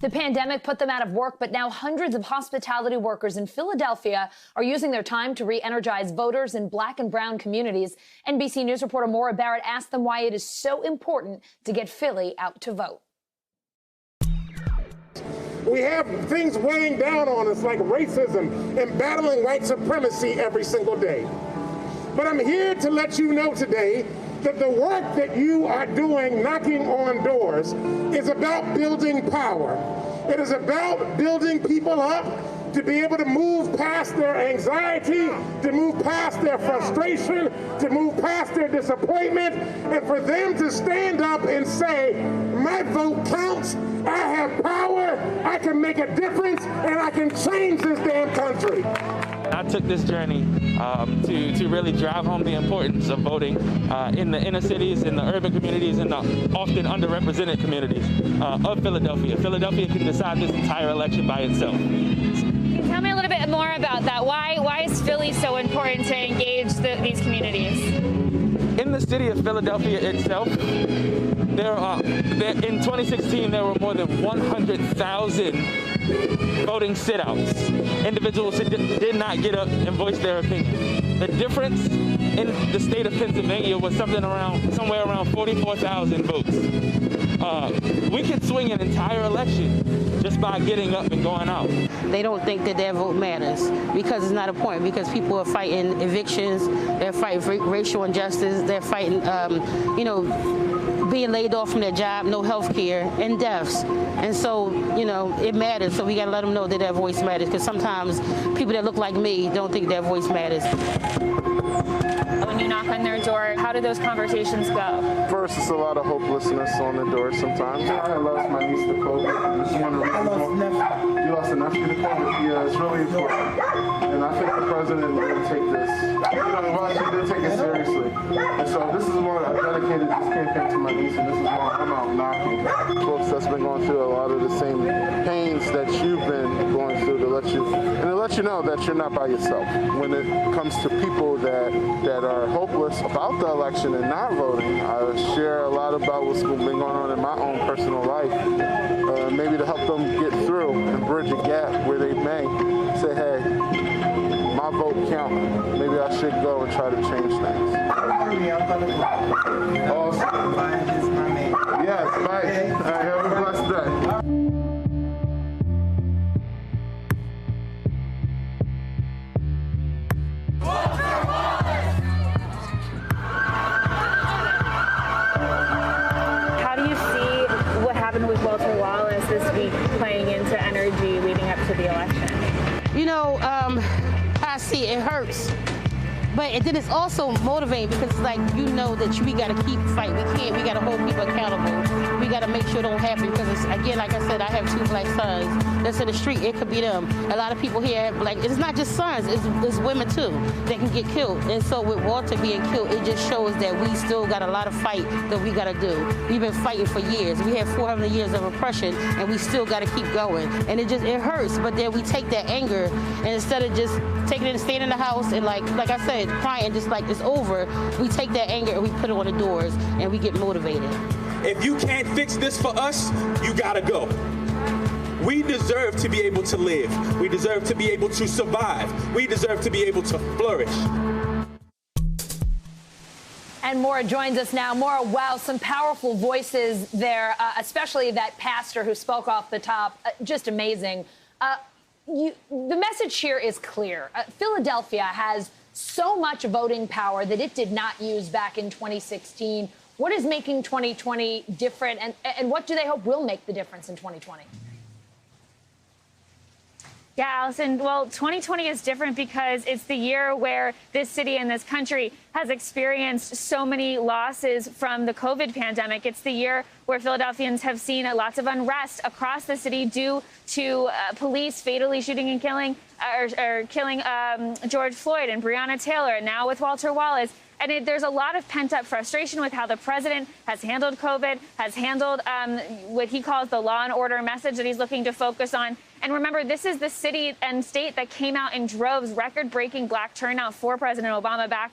The pandemic put them out of work, but now hundreds of hospitality workers in Philadelphia are using their time to re-energize voters in Black and brown communities. NBC News reporter Maura Barrett asked them why it is so important to get Philly out to vote. We have things weighing down on us like racism and battling white supremacy every single day. But I'm here to let you know today that the work that you are doing knocking on doors is about building power. It is about building people up to be able to move past their anxiety, to move past their frustration, to move past their disappointment, and for them to stand up and say, my vote counts, I have power, I can make a difference, and I can change this damn country. I took this journey to really drive home the importance of voting in the inner cities, in the urban communities, and the often underrepresented communities of Philadelphia. Philadelphia can decide this entire election by itself. Tell me a little bit more about that. Why is Philly so important to engage these communities? In the city of Philadelphia itself, in 2016, there were more than 100,000 voting sit-outs, individuals who did not get up and voice their opinion. The difference in the state of Pennsylvania was somewhere around 44,000 votes. We can swing an entire election just by getting up and going out. They don't think that their vote matters because it's not a point, because people are fighting evictions, they're fighting racial injustice, they're fighting, being laid off from their job, no health care, and deaths. And so, it matters. So we got to let them know that their voice matters, because sometimes people that look like me don't think their voice matters. When you knock on their door, how do those conversations go? First, it's a lot of hopelessness on the door sometimes. I lost my niece to COVID. This is one of the reasons. You lost a nephew to COVID? Yeah, it's really important. And I think the president did take this. He did take it seriously. And so this is why I dedicated this campaign to my niece, and this is why I'm out knocking. Folks that's been going through a lot of the same pains that you've been going through to let you know that you're not by yourself. When it comes to people that are hopeless about the election and not voting, I share a lot about what's been going on in my own personal life, maybe to help them get through and bridge a gap where they may say, hey, my vote counts. Maybe I should go and try to change things. Awesome. Yes, bye. All right, have a blessed day. With Walter Wallace this week playing into energy leading up to the election? I see it hurts. But then it's also motivating, because it's like, that we got to keep fighting. We got to hold people accountable. We got to make sure it don't happen, because it's, again, like I said, I have 2 black sons that's in the street. It could be them. A lot of people here, it's not just sons, it's women too that can get killed. And so with Walter being killed, it just shows that we still got a lot of fight that we got to do. We've been fighting for years. We have 400 years of oppression, and we still got to keep going. And it hurts, but then we take that anger, and instead of just taking it and staying in the house and like I said, crying just like it's over, we take that anger and we put it on the doors, and we get motivated. If you can't fix this for us, you gotta go. We deserve to be able to live. We deserve to be able to survive. We deserve to be able to flourish. And Maura joins us now. Maura, wow, some powerful voices there, especially that pastor who spoke off the top. Just amazing. The message here is clear. Philadelphia has so much voting power that it did not use back in 2016. What is making 2020 different, and what do they hope will make the difference in 2020? Yeah, Allison, well, 2020 is different because it's the year where this city and this country has experienced so many losses from the COVID pandemic. It's the year where Philadelphians have seen lots of unrest across the city due to police fatally shooting and killing George Floyd and Breonna Taylor, and now with Walter Wallace. And there's a lot of pent-up frustration with how the president has handled COVID, has handled what he calls the law and order message that he's looking to focus on. And remember, this is the city and state that came out in droves, record-breaking black turnout for President Obama back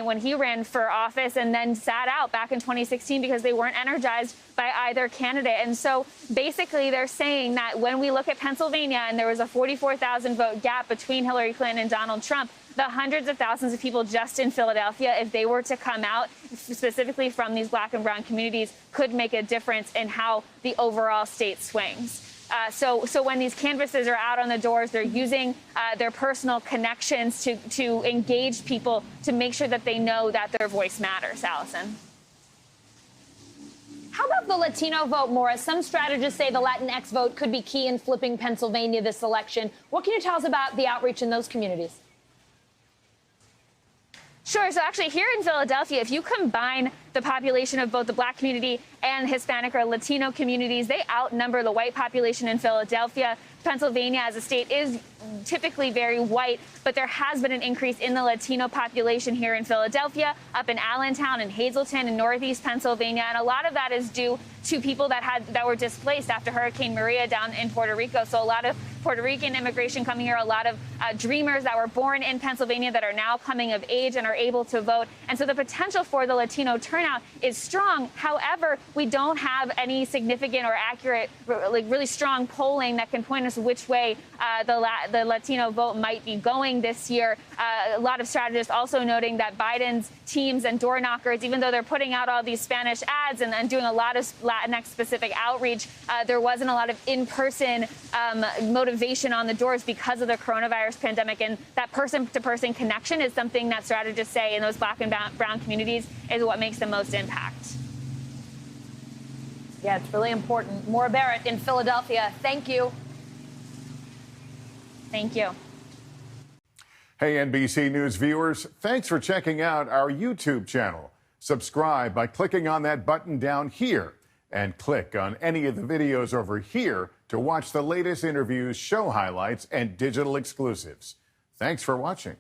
when he ran for office, and then sat out back in 2016 because they weren't energized by either candidate. And so basically they're saying that when we look at Pennsylvania and there was a 44,000 vote gap between Hillary Clinton and Donald Trump, the hundreds of thousands of people just in Philadelphia, if they were to come out specifically from these black and brown communities, could make a difference in how the overall state swings. So when these canvases are out on the doors, they're using their personal connections to engage people to make sure that they know that their voice matters. Allison. How about the Latino vote, Maura? Some strategists say the Latinx vote could be key in flipping Pennsylvania this election. What can you tell us about the outreach in those communities? Sure. So actually here in Philadelphia, if you combine the population of both the black community and Hispanic or Latino communities, they outnumber the white population in Philadelphia. Pennsylvania as a state is typically very white, but there has been an increase in the Latino population here in Philadelphia, up in Allentown and Hazleton in Northeast Pennsylvania. And a lot of that is due to people that were displaced after Hurricane Maria down in Puerto Rico. So a lot of Puerto Rican immigration coming here, a lot of dreamers that were born in Pennsylvania that are now coming of age and are able to vote. And so the potential for the Latino turnout is strong. However, we don't have any significant or accurate, like really strong polling that can point us which way the Latino vote might be going this year. A lot of strategists also noting that Biden's teams and door knockers, even though they're putting out all these Spanish ads and doing a lot of Latinx-specific outreach, there wasn't a lot of in-person motivation on the doors because of the coronavirus pandemic. And that person-to-person connection is something that strategists say in those black and brown communities is what makes the most impact. Yeah, it's really important. Maura Barrett in Philadelphia, thank you. Thank you. Hey, NBC News viewers, thanks for checking out our YouTube channel. Subscribe by clicking on that button down here and click on any of the videos over here to watch the latest interviews, show highlights, and digital exclusives. Thanks for watching.